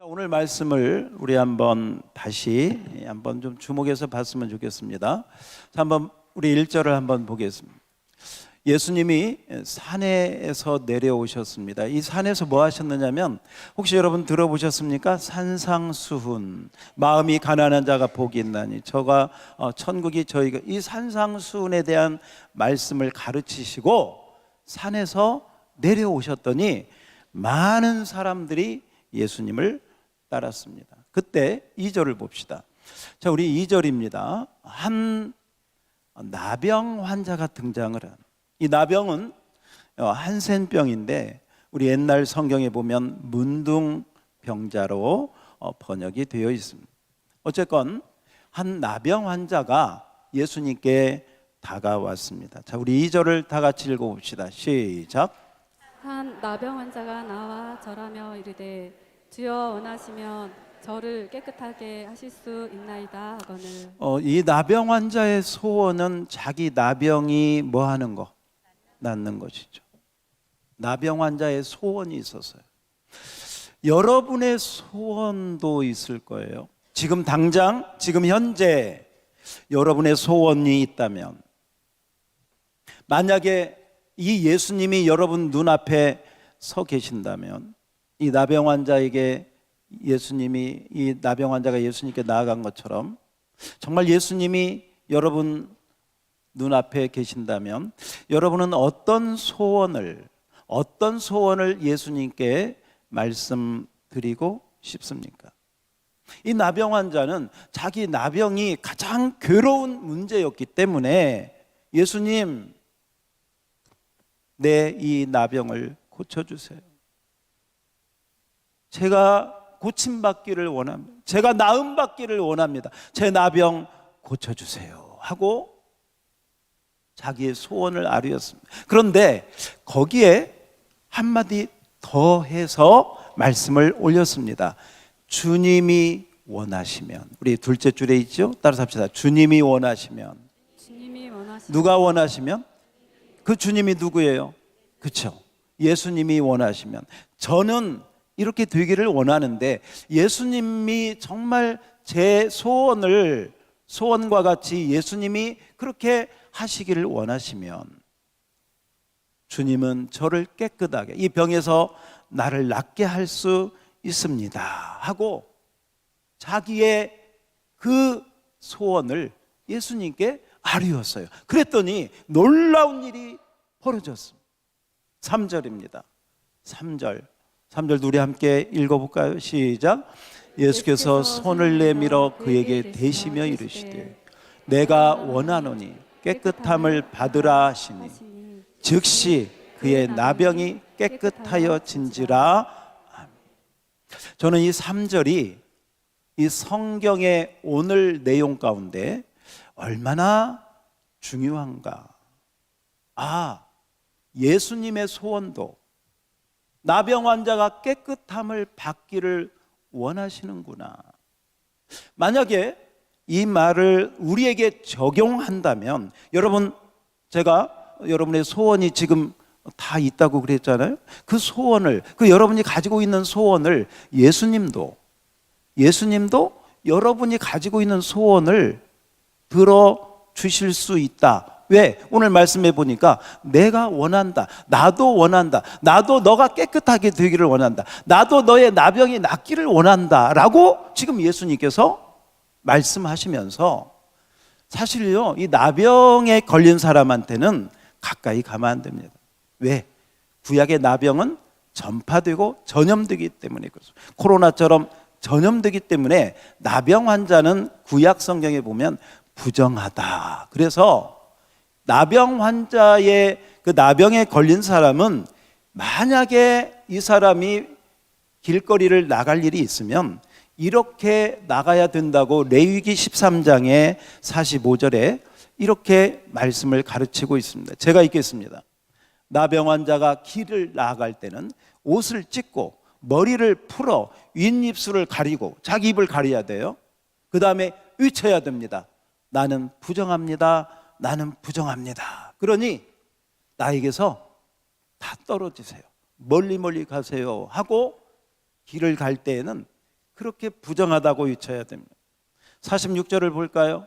오늘 말씀을 우리 다시 한번 좀 주목해서 봤으면 좋겠습니다. 자, 한번 우리 1절을 한번 보겠습니다. 예수님이 산에서 내려오셨습니다. 이 산에서 뭐 하셨느냐면, 혹시 여러분 들어보셨습니까? 산상수훈, 마음이 가난한 자가 복이 있나니 저가 천국이 저희가, 이 산상수훈에 대한 말씀을 가르치시고 산에서 내려오셨더니 많은 사람들이 예수님을 따랐습니다. 그때 2절을 봅시다. 자, 우리 2절입니다. 한 나병 환자가 등장을 한, 이 나병은 한센병인데 우리 옛날 성경에 보면 문둥병자로 번역이 되어 있습니다. 어쨌건 한 나병 환자가 예수님께 다가왔습니다. 자, 우리 2절을 다 같이 읽어봅시다. 시작. 한 나병 환자가 나와 절하며 이르되 주여 원하시면 저를 깨끗하게 하실 수 있나이다 하거늘. 이 나병 환자의 소원은 자기 나병이 뭐 하는 거? 낫는 것이죠. 나병 환자의 소원이 있었어요. 여러분의 소원도 있을 거예요. 지금 당장, 지금 현재 여러분의 소원이 있다면, 만약에 이 예수님이 여러분 눈앞에 서 계신다면, 이 나병 환자에게 이 나병 환자가 예수님께 나아간 것처럼 정말 예수님이 여러분 눈앞에 계신다면, 여러분은 어떤 소원을 예수님께 말씀드리고 싶습니까? 이 나병 환자는 자기 나병이 가장 괴로운 문제였기 때문에 예수님, 내 이 나병을 고쳐주세요. 제가 고침받기를 원합니다. 제가 나음받기를 원합니다. 제 나병 고쳐주세요 하고 자기의 소원을 아뢰었습니다. 그런데 거기에 한마디 더 해서 말씀을 올렸습니다. 주님이 원하시면. 우리 둘째 줄에 있죠? 따라서 합시다. 주님이 원하시면. 누가 원하시면? 그 주님이 누구예요? 그렇죠. 예수님이 원하시면. 저는 이렇게 되기를 원하는데, 예수님이 정말 제 소원과 같이 예수님이 그렇게 하시기를 원하시면, 주님은 저를 깨끗하게, 이 병에서 나를 낫게 할 수 있습니다 하고 자기의 그 소원을 예수님께 아뢰었어요. 그랬더니 놀라운 일이 벌어졌습니다. 3절입니다. 3절 우리 함께 읽어볼까요? 시작. 예수께서 손을 내밀어 그에게 대시며 이르시되 내가 원하노니 깨끗함을 받으라 하시니 즉시 그의 나병이 깨끗하여 진지라. 저는 이 3절이 이 성경의 오늘 내용 가운데 얼마나 중요한가. 예수님의 소원도 나병 환자가 깨끗함을 받기를 원하시는구나. 만약에 이 말을 우리에게 적용한다면, 여러분, 제가 여러분의 소원이 지금 다 있다고 그랬잖아요. 그 소원을, 여러분이 가지고 있는 소원을 예수님도 여러분이 가지고 있는 소원을 들어주실 수 있다. 왜? 오늘 말씀해 보니까 내가 원한다. 나도 원한다. 나도 너가 깨끗하게 되기를 원한다. 나도 너의 나병이 낫기를 원한다 라고 지금 예수님께서 말씀하시면서, 사실요, 이 나병에 걸린 사람한테는 가까이 가면 안 됩니다. 왜? 구약의 나병은 전파되고 전염되기 때문에 그렇습니다. 코로나처럼 전염되기 때문에 나병 환자는 구약 성경에 보면 부정하다. 그래서 나병 환자의 그 나병에 걸린 사람은, 만약에 이 사람이 길거리를 나갈 일이 있으면 이렇게 나가야 된다고 레위기 13장의 45절에 이렇게 말씀을 가르치고 있습니다. 제가 읽겠습니다. 나병 환자가 길을 나아갈 때는 옷을 찢고 머리를 풀어 윗입술을 가리고 자기 입을 가려야 돼요. 그 다음에 외쳐야 됩니다. 나는 부정합니다. 나는 부정합니다. 그러니 나에게서 다 떨어지세요. 멀리 가세요 하고 길을 갈 때에는 그렇게 부정하다고 외쳐야 됩니다. 46절을 볼까요?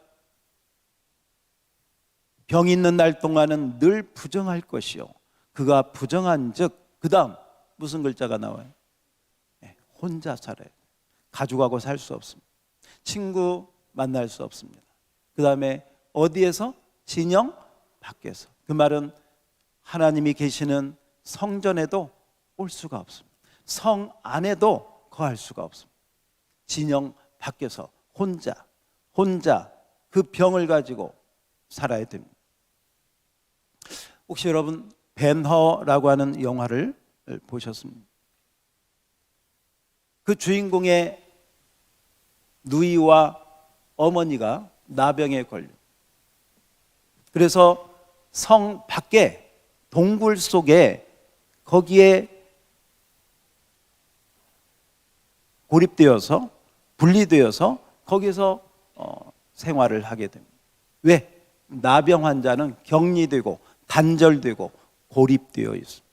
병 있는 날 동안은 늘 부정할 것이요 그가 부정한 즉 그 다음 무슨 글자가 나와요? 혼자 살아요. 가족하고 살 수 없습니다. 친구 만날 수 없습니다. 그 다음에 어디에서? 진영 밖에서. 그 말은 하나님이 계시는 성전에도 올 수가 없습니다. 성 안에도 거할 수가 없습니다. 진영 밖에서 혼자 그 병을 가지고 살아야 됩니다. 혹시 여러분 벤허라고 하는 영화를 보셨습니까? 그 주인공의 누이와 어머니가 나병에 걸려. 그래서 성 밖에 동굴 속에 거기에 고립되어서 분리되어서 거기서 생활을 하게 됩니다. 왜? 나병 환자는 격리되고 단절되고 고립되어 있습니다.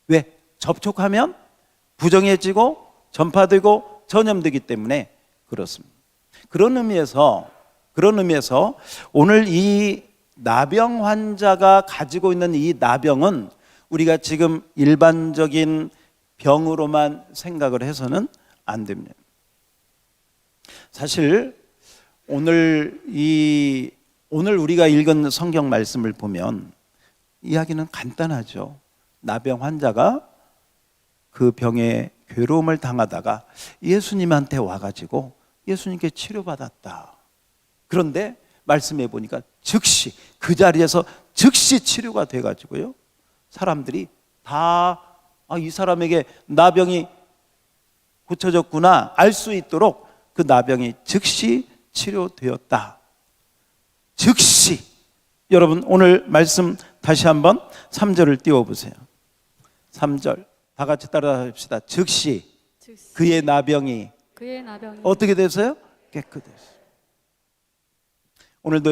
왜? 접촉하면 부정해지고 전파되고 전염되기 때문에 그렇습니다. 그런 의미에서 오늘 이 나병 환자가 가지고 있는 이 나병은 우리가 지금 일반적인 병으로만 생각을 해서는 안 됩니다. 사실 오늘 우리가 읽은 성경 말씀을 보면 이야기는 간단하죠. 나병 환자가 그 병에 괴로움을 당하다가 예수님한테 와가지고 예수님께 치료받았다. 그런데 말씀해 보니까 즉시 그 자리에서 즉시 치료가 돼가지고요. 사람들이 다 이 사람에게 나병이 고쳐졌구나 알 수 있도록 그 나병이 즉시 치료되었다. 즉시. 여러분 오늘 말씀 다시 한번 3절을 띄워보세요. 3절 다 같이 따라합시다. 즉시 그의 나병이 어떻게 됐어요? 깨끗했어요. 오늘도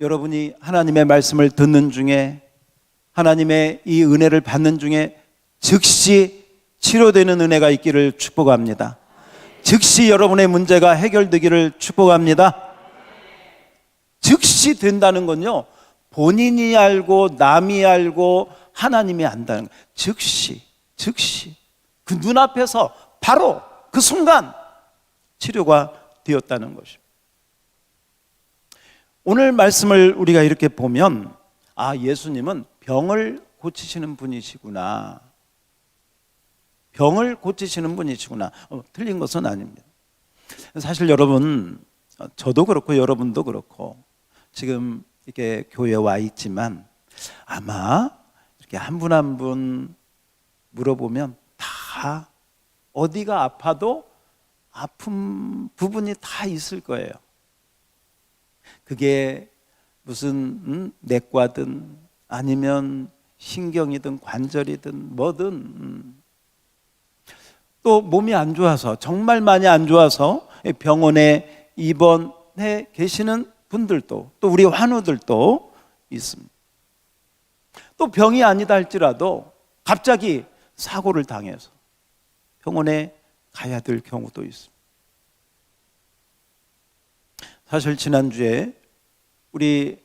여러분이 하나님의 말씀을 듣는 중에 하나님의 이 은혜를 받는 중에 즉시 치료되는 은혜가 있기를 축복합니다. 즉시 여러분의 문제가 해결되기를 축복합니다. 즉시 된다는 건요, 본인이 알고 남이 알고 하나님이 안다는 거예요. 즉시 그 눈앞에서 바로 그 순간 치료가 되었다는 것입니다. 오늘 말씀을 우리가 이렇게 보면 예수님은 병을 고치시는 분이시구나. 병을 고치시는 분이시구나. 틀린 것은 아닙니다. 사실 여러분, 저도 그렇고 여러분도 그렇고 지금 이렇게 교회에 와 있지만 아마 이렇게 한 분 한 분 물어보면 다 어디가 아파도 아픈 부분이 다 있을 거예요. 그게 무슨 내과든 아니면 신경이든 관절이든 뭐든 또 몸이 안 좋아서 정말 많이 안 좋아서 병원에 입원해 계시는 분들도 또 우리 환우들도 있습니다. 또 병이 아니다 할지라도 갑자기 사고를 당해서 병원에 가야 될 경우도 있습니다. 사실 지난주에 우리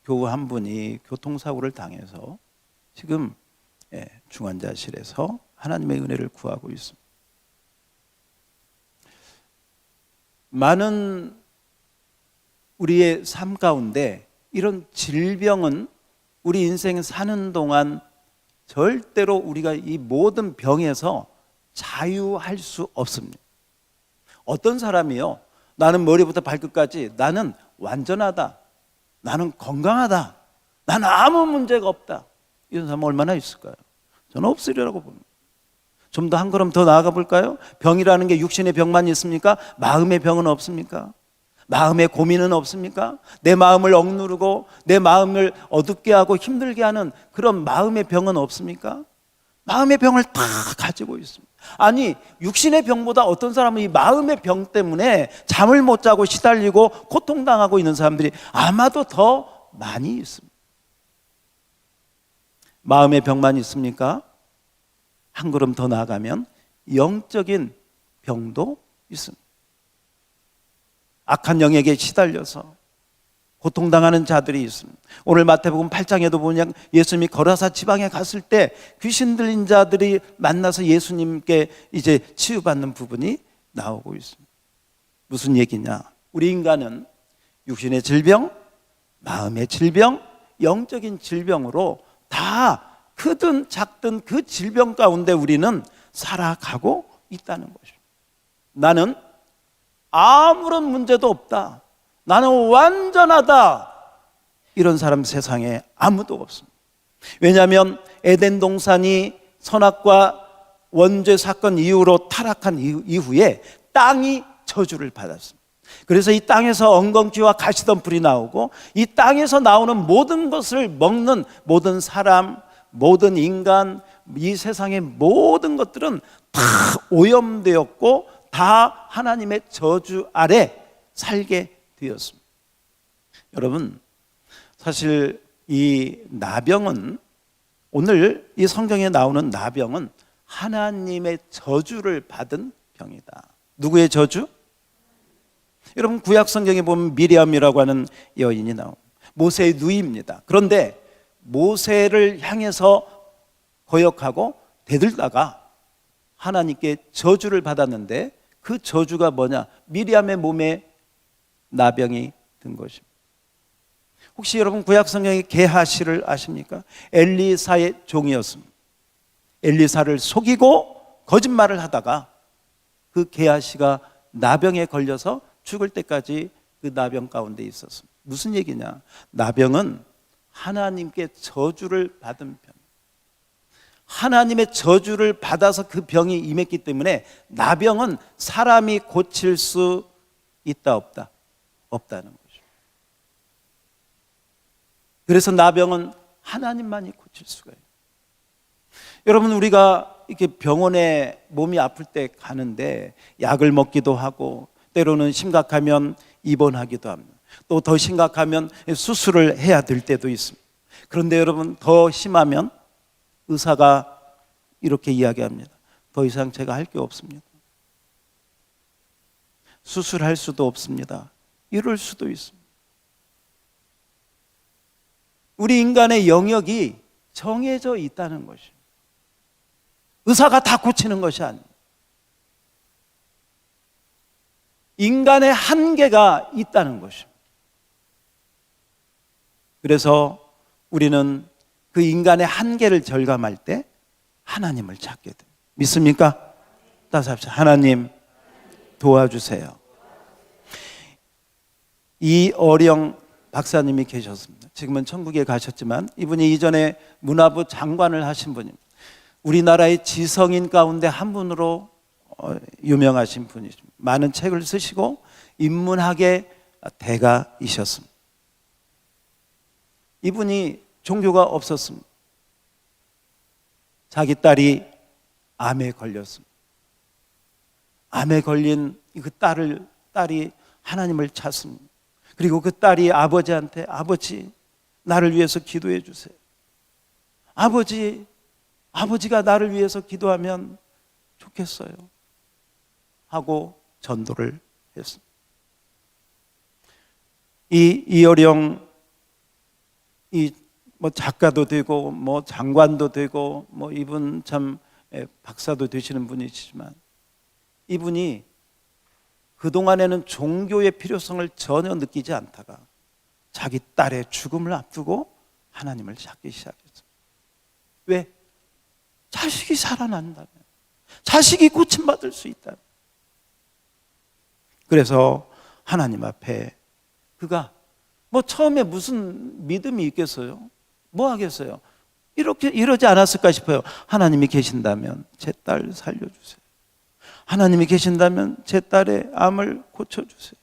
교우 한 분이 교통사고를 당해서 지금 중환자실에서 하나님의 은혜를 구하고 있습니다. 많은 우리의 삶 가운데 이런 질병은 우리 인생 사는 동안 절대로 우리가 이 모든 병에서 자유할 수 없습니다. 어떤 사람이요, 나는 머리부터 발끝까지 나는 완전하다, 나는 건강하다, 나는 아무 문제가 없다, 이런 사람 얼마나 있을까요? 저는 없으리라고 봅니다. 좀 더 한 걸음 더 나아가 볼까요? 병이라는 게 육신의 병만 있습니까? 마음의 병은 없습니까? 마음의 고민은 없습니까? 내 마음을 억누르고 내 마음을 어둡게 하고 힘들게 하는 그런 마음의 병은 없습니까? 마음의 병을 다 가지고 있습니다. 아니, 육신의 병보다 어떤 사람은 이 마음의 병 때문에 잠을 못 자고 시달리고 고통당하고 있는 사람들이 아마도 더 많이 있습니다. 마음의 병만 있습니까? 한 걸음 더 나아가면 영적인 병도 있습니다. 악한 영에게 시달려서 고통당하는 자들이 있습니다. 오늘 마태복음 8장에도 보면 예수님이 거라사 지방에 갔을 때 귀신 들린 자들이 만나서 예수님께 이제 치유받는 부분이 나오고 있습니다. 무슨 얘기냐? 우리 인간은 육신의 질병, 마음의 질병, 영적인 질병으로 다 크든 작든 그 질병 가운데 우리는 살아가고 있다는 것입니다. 나는 아무런 문제도 없다, 나는 완전하다, 이런 사람 세상에 아무도 없습니다. 왜냐하면 에덴 동산이 선악과 원죄 사건 이후로 타락한 이후에 땅이 저주를 받았습니다. 그래서 이 땅에서 엉겅퀴와 가시덤불이 나오고 이 땅에서 나오는 모든 것을 먹는 모든 사람, 모든 인간, 이 세상의 모든 것들은 다 오염되었고 다 하나님의 저주 아래 살게 되었습니다. 여러분, 사실 이 나병은, 오늘 이 성경에 나오는 나병은 하나님의 저주를 받은 병이다. 누구의 저주? 여러분, 구약 성경에 보면 미리암이라고 하는 여인이 나옵니다. 모세의 누이입니다. 그런데 모세를 향해서 거역하고 대들다가 하나님께 저주를 받았는데 그 저주가 뭐냐? 미리암의 몸에 나병이 든 것입니다. 혹시 여러분 구약 성경의 게하시를 아십니까? 엘리사의 종이었습니다. 엘리사를 속이고 거짓말을 하다가 그 게하시가 나병에 걸려서 죽을 때까지 그 나병 가운데 있었습니다. 무슨 얘기냐? 나병은 하나님께 저주를 받은 병. 하나님의 저주를 받아서 그 병이 임했기 때문에 나병은 사람이 고칠 수 있다 없다? 없다는 거죠. 그래서 나병은 하나님만이 고칠 수가 있어요. 여러분, 우리가 이렇게 병원에 몸이 아플 때 가는데 약을 먹기도 하고 때로는 심각하면 입원하기도 합니다. 또 더 심각하면 수술을 해야 될 때도 있습니다. 그런데 여러분, 더 심하면 의사가 이렇게 이야기합니다. 더 이상 제가 할 게 없습니다. 수술할 수도 없습니다. 이럴 수도 있습니다. 우리 인간의 영역이 정해져 있다는 것이에요. 의사가 다 고치는 것이 아닙니다. 인간의 한계가 있다는 것입니다. 그래서 우리는 그 인간의 한계를 절감할 때 하나님을 찾게 됩니다. 믿습니까? 따라서 합시다. 하나님 도와주세요. 이어령 박사님이 계셨습니다. 지금은 천국에 가셨지만 이분이 이전에 문화부 장관을 하신 분입니다. 우리나라의 지성인 가운데 한 분으로 유명하신 분이십니다. 많은 책을 쓰시고 인문학의 대가이셨습니다. 이분이 종교가 없었습니다. 자기 딸이 암에 걸렸습니다. 암에 걸린 그 딸이 하나님을 찾습니다. 그리고 그 딸이 아버지한테, 아버지, 나를 위해서 기도해 주세요. 아버지가 나를 위해서 기도하면 좋겠어요 하고 전도를 했습니다. 이어령 작가도 되고 장관도 되고 이분 참 박사도 되시는 분이시지만 이분이 그동안에는 종교의 필요성을 전혀 느끼지 않다가 자기 딸의 죽음을 앞두고 하나님을 찾기 시작했어요. 왜? 자식이 살아난다면, 자식이 고침받을 수 있다면. 그래서 하나님 앞에 그가 처음에 무슨 믿음이 있겠어요? 뭐 하겠어요? 이러지 않았을까 싶어요. 하나님이 계신다면 제 딸 살려주세요. 하나님이 계신다면 제 딸의 암을 고쳐주세요.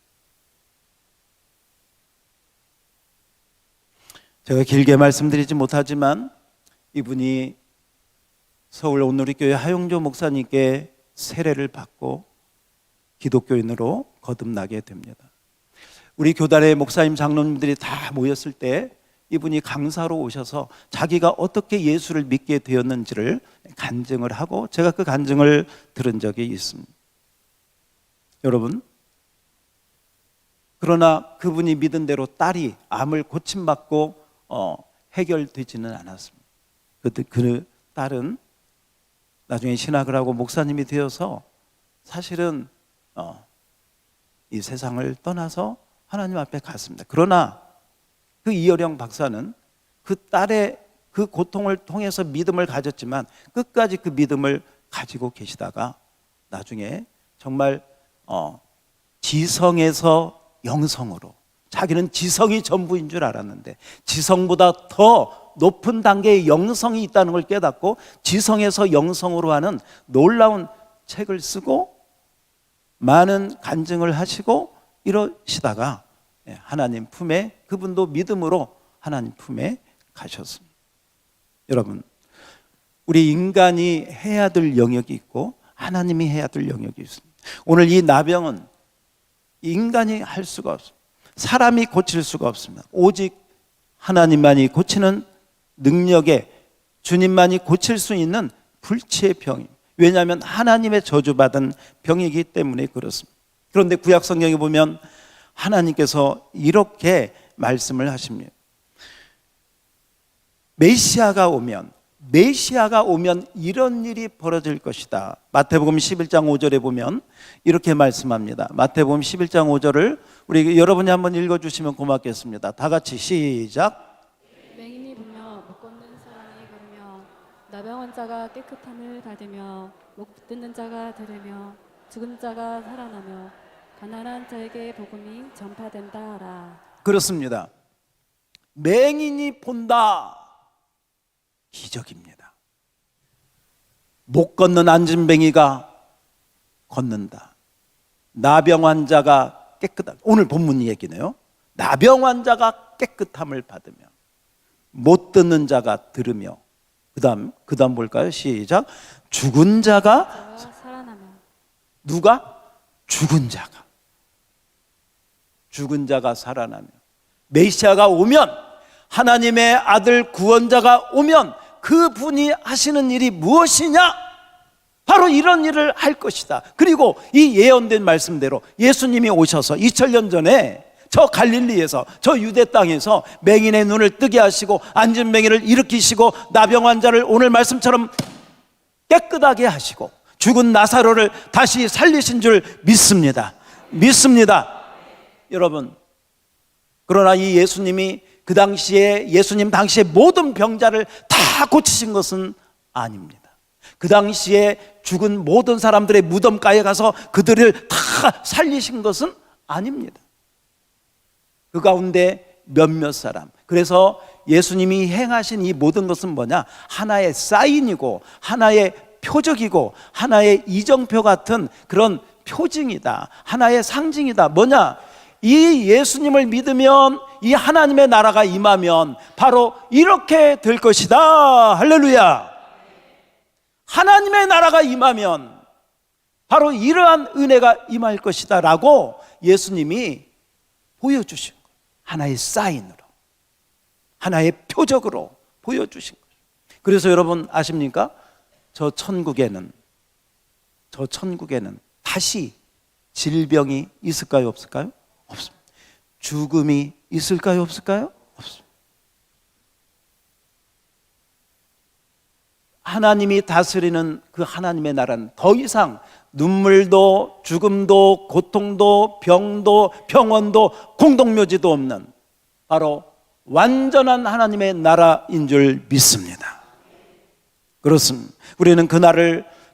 제가 길게 말씀드리지 못하지만 이분이 서울 온누리교회 하용조 목사님께 세례를 받고 기독교인으로 거듭나게 됩니다. 우리 교단의 목사님 장로님들이 다 모였을 때 이분이 강사로 오셔서 자기가 어떻게 예수를 믿게 되었는지를 간증을 하고 제가 그 간증을 들은 적이 있습니다. 여러분, 그러나 그분이 믿은 대로 딸이 암을 고침받고 해결되지는 않았습니다. 그 딸은 나중에 신학을 하고 목사님이 되어서 사실은 이 세상을 떠나서 하나님 앞에 갔습니다. 그러나 그 이어령 박사는 그 딸의 그 고통을 통해서 믿음을 가졌지만 끝까지 그 믿음을 가지고 계시다가 나중에 정말 지성에서 영성으로, 자기는 지성이 전부인 줄 알았는데 지성보다 더 높은 단계의 영성이 있다는 걸 깨닫고 지성에서 영성으로 하는 놀라운 책을 쓰고 많은 간증을 하시고 이러시다가 하나님 품에, 그분도 믿음으로 하나님 품에 가셨습니다. 여러분, 우리 인간이 해야 될 영역이 있고 하나님이 해야 될 영역이 있습니다. 오늘 이 나병은 인간이 할 수가 없습니다. 사람이 고칠 수가 없습니다. 오직 하나님만이 고치는 능력에 주님만이 고칠 수 있는 불치의 병입니다. 왜냐하면 하나님의 저주받은 병이기 때문에 그렇습니다. 그런데 구약 성경에 보면 하나님께서 이렇게 말씀을 하십니다. 메시아가 오면 이런 일이 벌어질 것이다. 마태복음 11장 5절에 보면 이렇게 말씀합니다. 마태복음 11장 5절을 우리 여러분이 한번 읽어주시면 고맙겠습니다. 다 같이 시작. 맹인이 보며 못 걷는 사람이 걸으며 나병 환자가 깨끗함을 받으며 못 듣는 자가 들으며 죽은 자가 살아나며 가난한 자에게 복음이 전파된다 하라. 그렇습니다. 맹인이 본다. 기적입니다. 못 걷는 안진뱅이가 걷는다. 나병 환자가 깨끗함. 오늘 본문 얘기네요. 나병 환자가 깨끗함을 받으며 못 듣는 자가 들으며 그다음 볼까요? 시작. 죽은 자가 살아나며. 누가? 죽은 자가 살아나며. 메시아가 오면, 하나님의 아들 구원자가 오면 그분이 하시는 일이 무엇이냐? 바로 이런 일을 할 것이다. 그리고 이 예언된 말씀대로 예수님이 오셔서 2000년 전에 저 갈릴리에서, 저 유대 땅에서 맹인의 눈을 뜨게 하시고 안진뱅이를 일으키시고 나병 환자를 오늘 말씀처럼 깨끗하게 하시고 죽은 나사로를 다시 살리신 줄 믿습니다. 여러분, 그러나 이 예수님이 그 당시에, 예수님 당시에 모든 병자를 다 고치신 것은 아닙니다. 그 당시에 죽은 모든 사람들의 무덤가에 가서 그들을 다 살리신 것은 아닙니다. 그 가운데 몇몇 사람. 그래서 예수님이 행하신 이 모든 것은 뭐냐? 하나의 사인이고 하나의 표적이고 하나의 이정표 같은 그런 표징이다. 하나의 상징이다. 뭐냐? 이 예수님을 믿으면, 이 하나님의 나라가 임하면 바로 이렇게 될 것이다. 할렐루야. 하나님의 나라가 임하면 바로 이러한 은혜가 임할 것이다 라고 예수님이 보여주신 거예요. 하나의 사인으로, 하나의 표적으로 보여주신 거예요. 그래서 여러분 아십니까? 저 천국에는 다시 질병이 있을까요? 없을까요? 없습니다. 죽음이 있을까요? 없을까요? 없습니다. 하나님이 다스리는 그 하나님의 나라는 더 이상 눈물도 죽음도 고통도 병도 평원도 공동묘지도 없는 바로 완전한 하나님의 나라인 줄 믿습니다. 그렇습니다. 우리는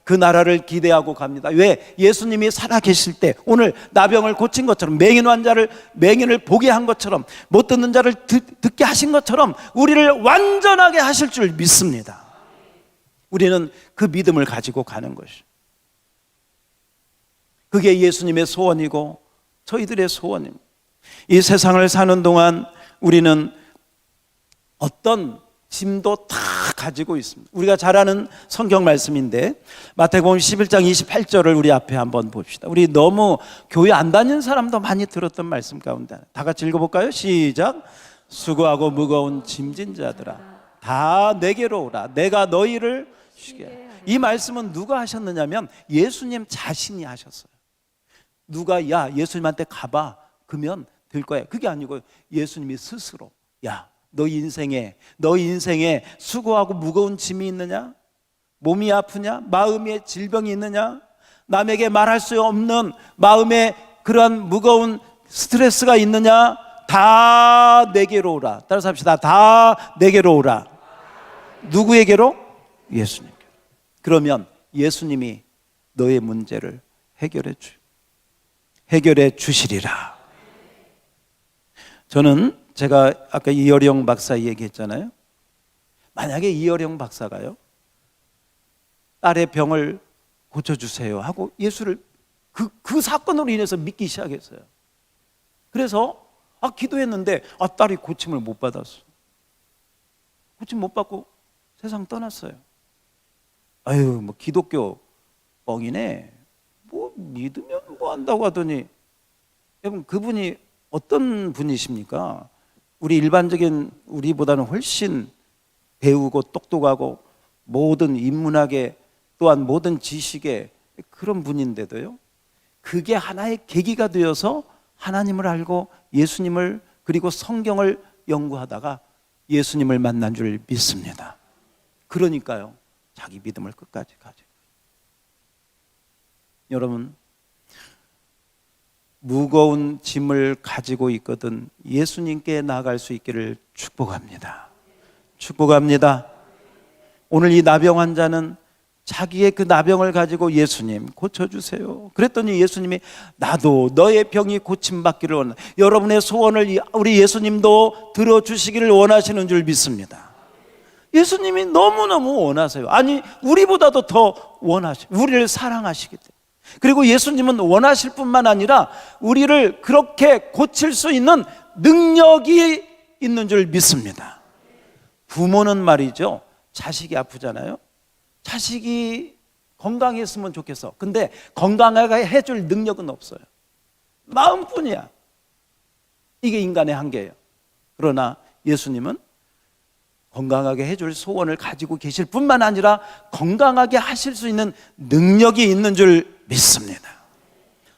그 나라를 기대하고 갑니다. 왜? 예수님이 살아계실 때 오늘 나병을 고친 것처럼, 맹인을 보게 한 것처럼, 못 듣는 자를 듣게 하신 것처럼 우리를 완전하게 하실 줄 믿습니다. 우리는 그 믿음을 가지고 가는 것이죠. 그게 예수님의 소원이고 저희들의 소원입니다. 이 세상을 사는 동안 우리는 어떤 짐도 다 가지고 있습니다. 우리가 잘 아는 성경 말씀인데 마태복음 11장 28절을 우리 앞에 한번 봅시다. 우리 너무 교회 안 다니는 사람도 많이 들었던 말씀 가운데 다 같이 읽어볼까요? 시작. 수고하고 무거운 짐진 자들아 다 내게로 오라. 내가 너희를 쉬게 하리라. 이 말씀은 누가 하셨느냐면 예수님 자신이 하셨어요. 누가 야 예수님한테 가봐 그러면 될 거야. 그게 아니고 예수님이 스스로 야 너 인생에 수고하고 무거운 짐이 있느냐? 몸이 아프냐? 마음의 질병이 있느냐? 남에게 말할 수 없는 마음에 그러한 무거운 스트레스가 있느냐? 다 내게로 오라. 따라서 합시다. 다 내게로 오라. 누구에게로? 예수님께. 그러면 예수님이 너의 문제를 해결해 주시리라. 저는 제가 아까 이어령 박사 얘기했잖아요. 만약에 이어령 박사가요 딸의 병을 고쳐주세요 하고 예수를 그 사건으로 인해서 믿기 시작했어요. 그래서 기도했는데 딸이 고침을 못 받았어. 고침 못 받고 세상 떠났어요. 아유 뭐 기독교 뻥이네. 뭐 믿으면 뭐 한다고 하더니 여러분 그분이 어떤 분이십니까? 우리 일반적인 우리보다는 훨씬 배우고 똑똑하고 모든 인문학에 또한 모든 지식에 그런 분인데도요 그게 하나의 계기가 되어서 하나님을 알고 예수님을 그리고 성경을 연구하다가 예수님을 만난 줄 믿습니다. 그러니까요 자기 믿음을 끝까지 가지고. 여러분 무거운 짐을 가지고 있거든 예수님께 나아갈 수 있기를 축복합니다. 축복합니다. 오늘 이 나병 환자는 자기의 그 나병을 가지고 예수님 고쳐주세요. 그랬더니 예수님이 나도 너의 병이 고침받기를 원한다. 여러분의 소원을 우리 예수님도 들어주시기를 원하시는 줄 믿습니다. 예수님이 너무너무 원하세요. 아니 우리보다도 더 우리를 사랑하시기 때문에. 그리고 예수님은 원하실 뿐만 아니라 우리를 그렇게 고칠 수 있는 능력이 있는 줄 믿습니다. 부모는 말이죠 자식이 아프잖아요. 자식이 건강했으면 좋겠어. 근데 건강하게 해줄 능력은 없어요. 마음뿐이야. 이게 인간의 한계예요. 그러나 예수님은 건강하게 해줄 소원을 가지고 계실 뿐만 아니라 건강하게 하실 수 있는 능력이 있는 줄 믿습니다.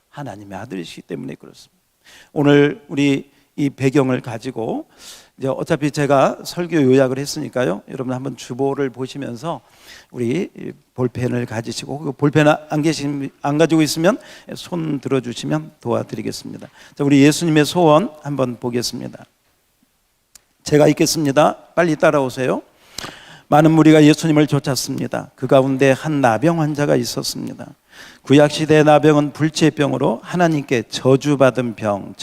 하나님의 아들이시기 때문에 그렇습니다. 오늘 우리 이 배경을 가지고 이제 어차피 제가 설교 요약을 했으니까요. 여러분 한번 주보를 보시면서 우리 볼펜을 가지시고 그 볼펜 안 가지고 있으면 손 들어주시면 도와드리겠습니다. 자, 우리 예수님의 소원 한번 보겠습니다. 제가 읽겠습니다. 빨리 따라오세요. 많은 무리가 예수님을 쫓았습니다. 그 가운데 한 나병 환자가 있었습니다. 구약시대의 나병은 불치병으로 하나님께 저주받은 병,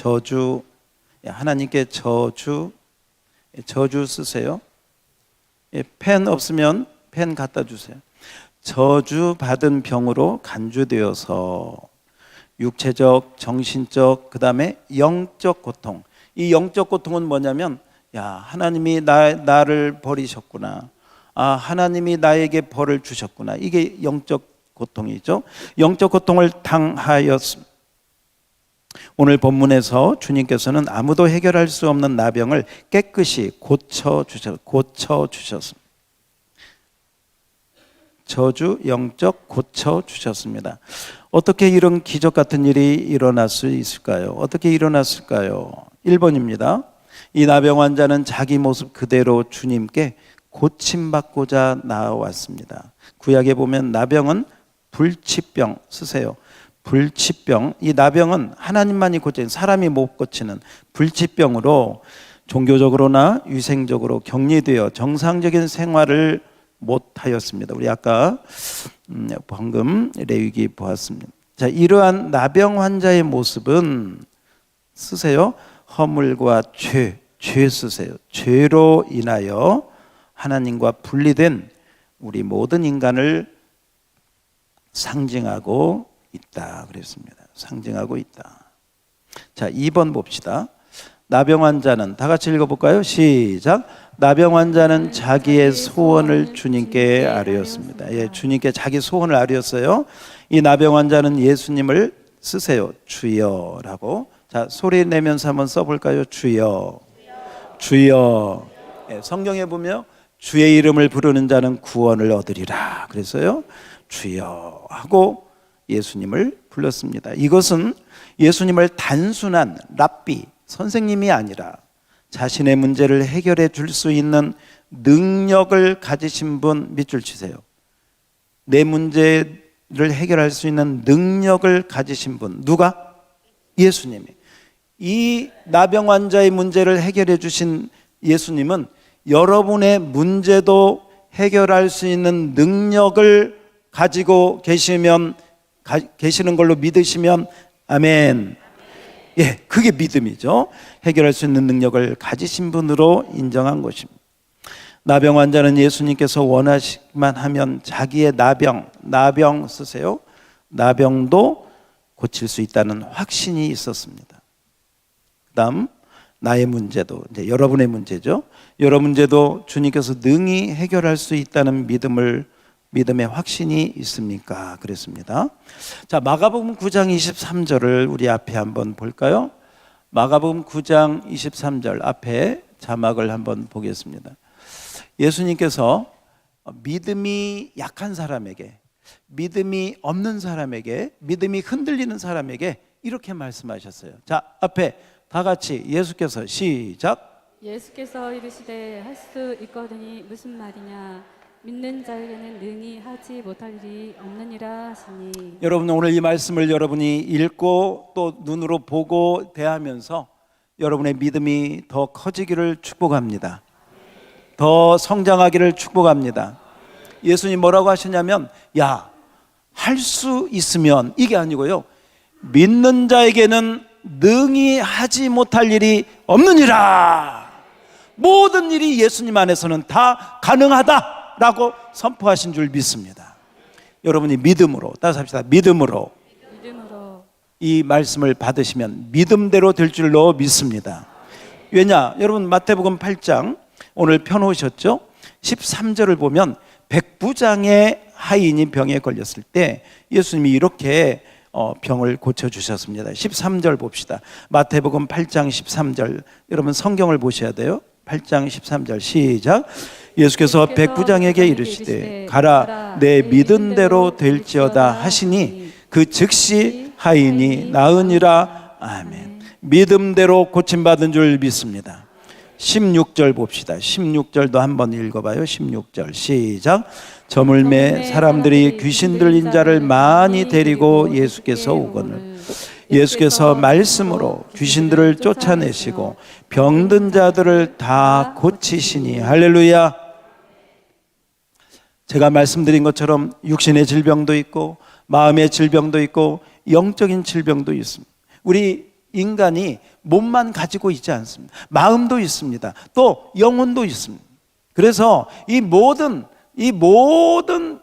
하나님께 저주 쓰세요. 펜 없으면 펜 갖다 주세요. 저주받은 병으로 간주되어서 육체적, 정신적, 그 다음에 영적 고통. 이 영적 고통은 뭐냐면 하나님이 나를 버리셨구나. 하나님이 나에게 벌을 주셨구나. 이게 영적 고통이죠. 영적 고통을 당하였습니다. 오늘 본문에서 주님께서는 아무도 해결할 수 없는 나병을 깨끗이 고쳐주셨습니다. 저주 영적 고쳐주셨습니다. 어떻게 이런 기적 같은 일이 일어날 수 있을까요? 어떻게 일어났을까요? 1번입니다. 이 나병 환자는 자기 모습 그대로 주님께 고침받고자 나왔습니다. 구약에 보면 나병은 불치병 쓰세요. 불치병. 이 나병은 하나님만이 고치는, 사람이 못 고치는 불치병으로 종교적으로나 위생적으로 격리되어 정상적인 생활을 못하였습니다. 우리 아까 방금 레위기 보았습니다. 자, 이러한 나병 환자의 모습은 쓰세요. 허물과 죄 쓰세요. 죄로 인하여 하나님과 분리된 우리 모든 인간을 상징하고 있다 그랬습니다. 상징하고 있다. 자, 2번 봅시다. 나병 환자는 다 같이 읽어볼까요? 시작. 나병 환자는 자기의 소원을 주님께 아뢰었습니다. 예, 주님께 자기 소원을 아뢰었어요. 이 나병 환자는 예수님을 쓰세요. 주여라고. 자, 소리 내면서 한번 써볼까요? 주여. 주여. 성경에 보면 주의 이름을 부르는 자는 구원을 얻으리라. 그래서요, 주여 하고 예수님을 불렀습니다. 이것은 예수님을 단순한 랍비, 선생님이 아니라 자신의 문제를 해결해 줄 수 있는 능력을 가지신 분 밑줄 치세요. 내 문제를 해결할 수 있는 능력을 가지신 분, 누가? 예수님이. 이 나병 환자의 문제를 해결해 주신 예수님은 여러분의 문제도 해결할 수 있는 능력을 가지고 계시는 걸로 믿으시면 아멘. 예, 그게 믿음이죠. 해결할 수 있는 능력을 가지신 분으로 인정한 것입니다. 나병 환자는 예수님께서 원하시기만 하면 자기의 나병 쓰세요. 나병도 고칠 수 있다는 확신이 있었습니다. 그다음 나의 문제도, 이제 여러분의 문제죠. 여러 문제도 주님께서 능히 해결할 수 있다는 믿음의 확신이 있습니까? 그랬습니다. 자, 마가복음 9장 23절을 우리 앞에 한번 볼까요? 마가복음 9장 23절 앞에 자막을 한번 보겠습니다. 예수님께서 믿음이 약한 사람에게, 믿음이 없는 사람에게, 믿음이 흔들리는 사람에게 이렇게 말씀하셨어요. 자, 앞에 다 같이 예수께서 시작. 예수께서 이르시되 할 수 있거든이 무슨 말이냐 믿는 자에게는 능히 하지 못할 일이 없느니라 하시니. 여러분, 오늘 이 말씀을 여러분이 읽고 또 눈으로 보고 대하면서 여러분의 믿음이 더 커지기를 축복합니다. 더 성장하기를 축복합니다. 예수님 뭐라고 하시냐면, 야, 할 수 있으면, 이게 아니고요, 믿는 자에게는 능히 하지 못할 일이 없느니라. 모든 일이 예수님 안에서는 다 가능하다라고 선포하신 줄 믿습니다. 여러분이 믿음으로, 따라서 합시다. 믿음으로 이 말씀을 받으시면 믿음대로 될 줄로 믿습니다. 왜냐? 여러분, 마태복음 8장 오늘 펴놓으셨죠? 13절을 보면 백부장의 하인이 병에 걸렸을 때 예수님이 이렇게 병을 고쳐주셨습니다. 13절 봅시다. 마태복음 8장 13절. 여러분 성경을 보셔야 돼요. 8장 13절 시작. 예수께서 백부장에게 이르시되 가라, 내 믿은 대로 될지어다 하시니 그 즉시 하인이 나으니라. 아멘. 믿음대로 고침받은 줄 믿습니다. 16절 봅시다. 16절도 한번 읽어봐요. 16절 시작. 저물매 사람들이 귀신 들린 자를 많이 데리고 예수께서 오거늘 예수께서 말씀으로 귀신들을 쫓아내시고 병든 자들을 다 고치시니. 할렐루야. 제가 말씀드린 것처럼 육신의 질병도 있고 마음의 질병도 있고 영적인 질병도 있습니다. 우리 인간이 몸만 가지고 있지 않습니다. 마음도 있습니다. 또 영혼도 있습니다. 그래서 이 모든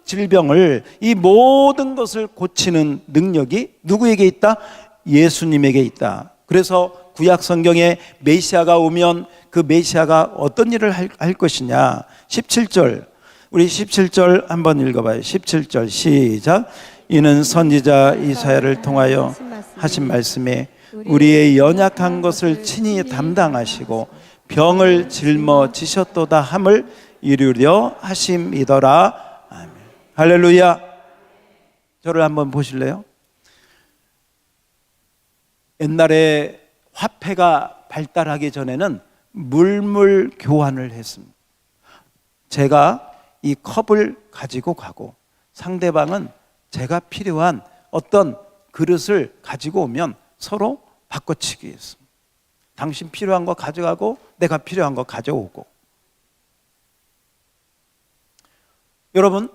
질병을, 이 모든 것을 고치는 능력이 누구에게 있다? 예수님에게 있다. 그래서 구약 성경에 메시아가 오면 그 메시아가 어떤 일을 할 것이냐. 17절, 우리 17절 한번 읽어봐요. 17절 시작. 이는 선지자 이사야를 통하여 하신 말씀에 우리의 연약한 것을 친히 담당하시고 병을 짊어지셨도다 함을 이루려 하심이더라. 아멘. 할렐루야. 저를 한번 보실래요? 옛날에 화폐가 발달하기 전에는 물물 교환을 했습니다. 제가 이 컵을 가지고 가고 상대방은 제가 필요한 어떤 그릇을 가지고 오면 서로 바꿔치기 했습니다. 당신 필요한 거 가져가고 내가 필요한 거 가져오고. 여러분,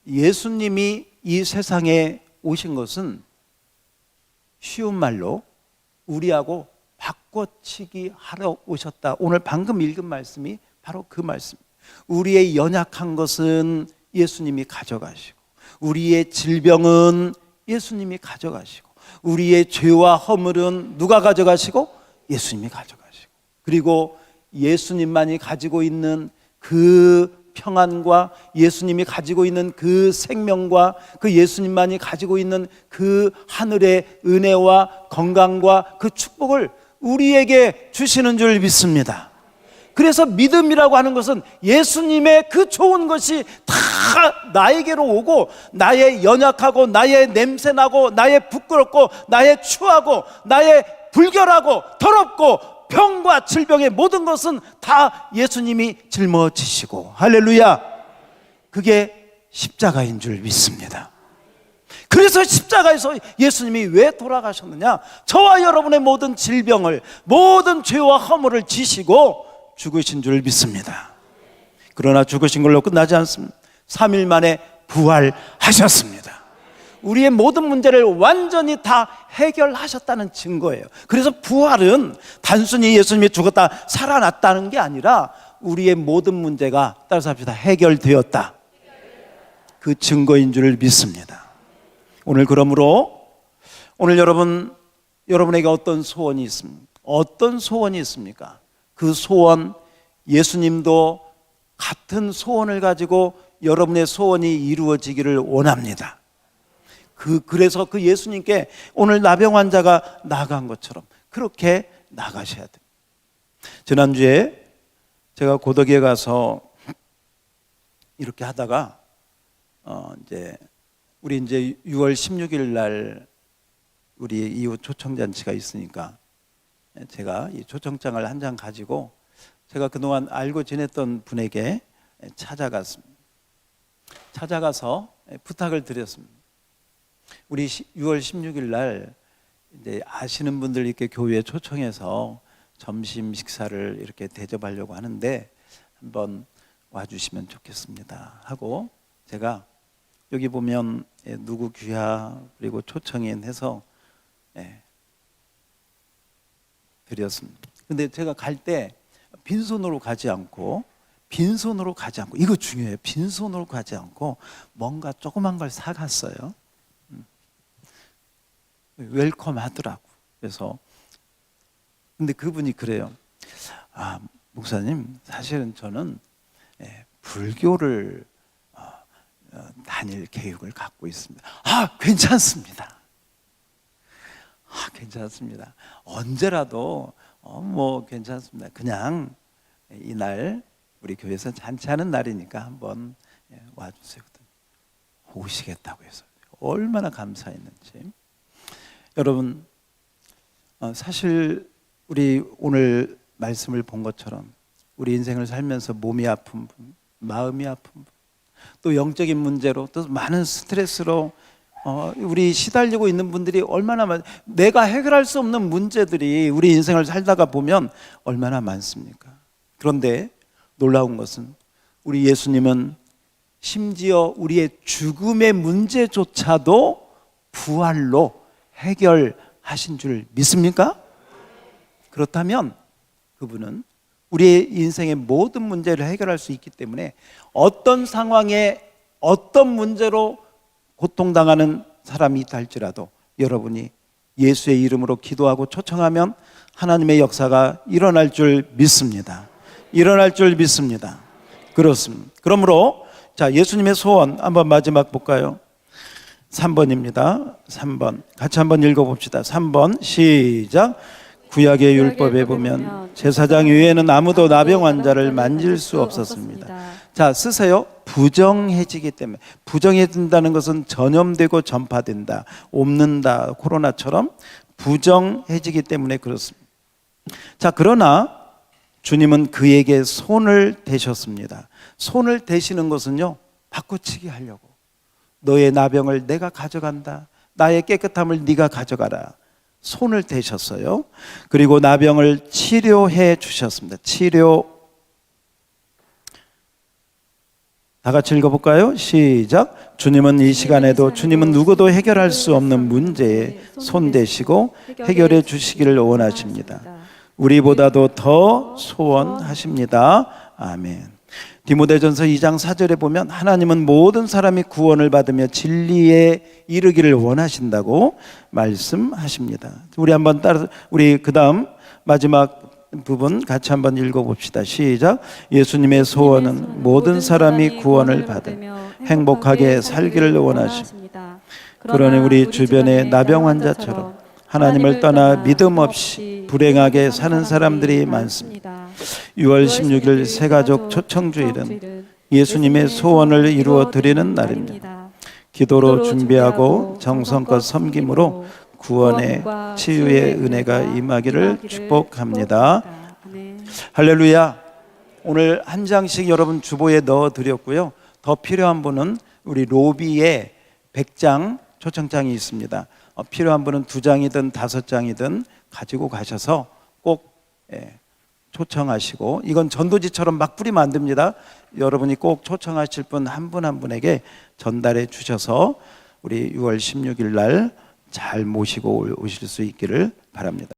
예수님이 이 세상에 오신 것은 쉬운 말로 우리하고 바꿔치기 하러 오셨다. 오늘 방금 읽은 말씀이 바로 그 말씀. 우리의 연약한 것은 예수님이 가져가시고, 우리의 질병은 예수님이 가져가시고, 우리의 죄와 허물은 누가 가져가시고? 예수님이 가져가시고, 그리고 예수님만이 가지고 있는 그 평안과 예수님이 가지고 있는 그 생명과 그 예수님만이 가지고 있는 그 하늘의 은혜와 건강과 그 축복을 우리에게 주시는 줄 믿습니다. 그래서 믿음이라고 하는 것은 예수님의 그 좋은 것이 다 나에게로 오고, 나의 연약하고 나의 냄새나고 나의 부끄럽고 나의 추하고 나의 불결하고 더럽고 병과 질병의 모든 것은 다 예수님이 짊어지시고, 할렐루야, 그게 십자가인 줄 믿습니다. 그래서 십자가에서 예수님이 왜 돌아가셨느냐? 저와 여러분의 모든 질병을, 모든 죄와 허물을 지시고 죽으신 줄 믿습니다. 그러나 죽으신 걸로 끝나지 않습니다. 3일 만에 부활하셨습니다. 우리의 모든 문제를 완전히 다 해결하셨다는 증거예요. 그래서 부활은 단순히 예수님이 죽었다 살아났다는 게 아니라 우리의 모든 문제가, 따라서 합시다, 해결되었다, 그 증거인 줄 믿습니다. 오늘 그러므로 오늘 여러분에게 어떤 소원이 있습니까? 어떤 소원이 있습니까? 그 소원, 예수님도 같은 소원을 가지고 여러분의 소원이 이루어지기를 원합니다. 그래서 그 예수님께 오늘 나병 환자가 나간 것처럼 그렇게 나가셔야 됩니다. 지난주에 제가 고덕에 가서 이렇게 하다가 우리 이제 6월 16일 날 우리 이웃 초청잔치가 있으니까 제가 이 초청장을 한 장 가지고 제가 그동안 알고 지냈던 분에게 찾아갔습니다. 찾아가서 부탁을 드렸습니다. 우리 6월 16일 날 이제 아시는 분들 이렇게 교회에 초청해서 점심 식사를 이렇게 대접하려고 하는데 한번 와주시면 좋겠습니다 하고, 제가 여기 보면 누구 귀하 그리고 초청인 해서 드렸습니다. 근데 제가 갈 때 빈손으로 가지 않고 이거 중요해요. 빈손으로 가지 않고 뭔가 조그만 걸 사갔어요. 웰컴 하더라고. 그래서 근데 그분이 그래요. 목사님, 사실은 저는 불교를 다닐 계획을 갖고 있습니다. 괜찮습니다. 괜찮습니다. 언제라도 뭐 괜찮습니다. 그냥 이날 우리 교회에서 잔치하는 날이니까 한번 와주세요. 오시겠다고 해서 얼마나 감사했는지. 여러분, 사실 우리 오늘 말씀을 본 것처럼 우리 인생을 살면서 몸이 아픈 분, 마음이 아픈 분, 또 영적인 문제로 또 많은 스트레스로 우리 시달리고 있는 분들이 얼마나 내가 해결할 수 없는 문제들이 우리 인생을 살다가 보면 얼마나 많습니까? 그런데 놀라운 것은 우리 예수님은 심지어 우리의 죽음의 문제조차도 부활로 해결하신 줄 믿습니까? 그렇다면 그분은 우리의 인생의 모든 문제를 해결할 수 있기 때문에 어떤 상황에 어떤 문제로 고통당하는 사람이 있다 할지라도 여러분이 예수의 이름으로 기도하고 초청하면 하나님의 역사가 일어날 줄 믿습니다. 일어날 줄 믿습니다. 그렇습니다. 그러므로 자, 예수님의 소원 한번 마지막 볼까요? 3번입니다. 3번 같이 한번 읽어봅시다. 3번 시작. 구약의 율법에 보면 제사장 외에는 아무도 나병 환자를 만질 수 없었습니다. 자, 쓰세요. 부정해지기 때문에. 부정해진다는 것은 전염되고 전파된다, 옮는다, 코로나처럼 부정해지기 때문에 그렇습니다. 자, 그러나 주님은 그에게 손을 대셨습니다. 손을 대시는 것은요, 바꾸치기 하려고. 너의 나병을 내가 가져간다, 나의 깨끗함을 네가 가져가라. 손을 대셨어요. 그리고 나병을 치료해 주셨습니다. 치료. 다 같이 읽어볼까요? 시작. 주님은 이 시간에도 주님은 누구도 해결할 수 없는 문제에 손 대시고 해결해 주시기를 원하십니다. 우리보다도 더 소원하십니다. 아멘. 디모데전서 2장 4절에 보면 하나님은 모든 사람이 구원을 받으며 진리에 이르기를 원하신다고 말씀하십니다. 우리 한번 따라 우리 그다음 마지막 부분 같이 한번 읽어봅시다. 시작. 예수님의 소원은 모든 사람이 구원을 받으며 행복하게 살기를 원하십니다. 그러니 우리 주변의 나병 환자처럼 하나님을 떠나 믿음 없이 불행하게 사는 사람들이 많습니다. 6월 16일 새가족 초청주일은 예수님의 소원을 이루어 드리는 날입니다. 기도로 준비하고 정성껏 섬김으로 구원의 치유의 은혜가 임하기를 축복합니다. 할렐루야. 오늘 한 장씩 여러분 주보에 넣어 드렸고요. 더 필요한 분은 우리 로비에 100장 초청장이 있습니다. 필요한 분은 2장이든 5장이든 가지고 가셔서 꼭 초청하시고, 이건 전도지처럼 막 뿌리면 안 됩니다. 여러분이 꼭 초청하실 분 한 분 한 분에게 전달해 주셔서 우리 6월 16일 날 잘 모시고 오실 수 있기를 바랍니다.